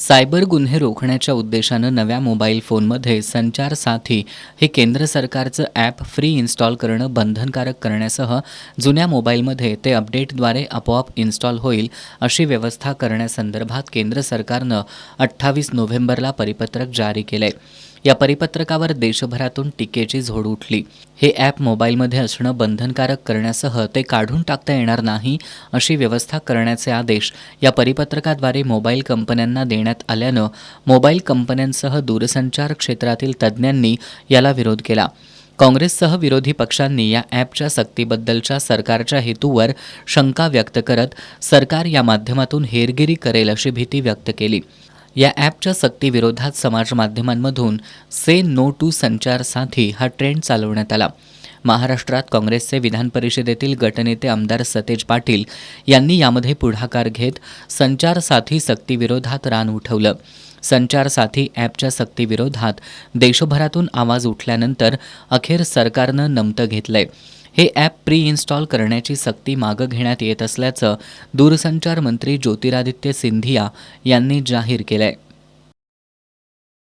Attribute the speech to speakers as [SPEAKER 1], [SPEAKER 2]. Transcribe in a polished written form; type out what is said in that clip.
[SPEAKER 1] Cyber गुन्हे रोखण्याच्या उद्देशानं नव्या मोबाईल फोनमध्ये संचार साथी हे केंद्र सरकारचं ॲप फ्री इन्स्टॉल करणं बंधनकारक करण्यासह जुन्या मोबाईलमध्ये ते अपडेटद्वारे आपोआप इन्स्टॉल होईल अशी व्यवस्था करण्यासंदर्भात केंद्र सरकारनं 28 नोव्हेंबरला परिपत्रक जारी केलंय. या परिपत्रकावर देशभरातून टीकेची झोड उठली. हे ॲप मोबाईलमध्ये असणं बंधनकारक करण्यासह ते काढून टाकता येणार नाही अशी व्यवस्था करण्याचे आदेश या परिपत्रकाद्वारे मोबाईल कंपन्यांना देण्यात आल्यानं मोबाईल कंपन्यांसह दूरसंचार क्षेत्रातील तज्ज्ञांनी याला विरोध केला. काँग्रेससह विरोधी पक्षांनी या ॲपच्या सक्तीबद्दलच्या सरकारच्या हेतूवर शंका व्यक्त करत सरकार या माध्यमातून हेरगिरी करेल अशी भीती व्यक्त केली. या ॲपच्या सक्तीविरोधात समाजमाध्यमांमधून से नो टू संचार साथी हा ट्रेंड चालवण्यात आला. महाराष्ट्रात काँग्रेसचे विधान परिषदेतील गटनेते आमदार सतेज पाटील यांनी यामध्ये पुढाकार घेत संचार साथी सक्तीविरोधात रान उठवलं. संचार साथी ॲपच्या सक्तीविरोधात देशभरातून आवाज उठल्यानंतर अखेर सरकारनं नमतं घेतलंय. हे ॲप प्री इन्स्टॉल करण्याची सक्ती मागं घेण्यात येत असल्याचं दूरसंचार मंत्री ज्योतिरादित्य सिंधिया यांनी जाहीर केलंय.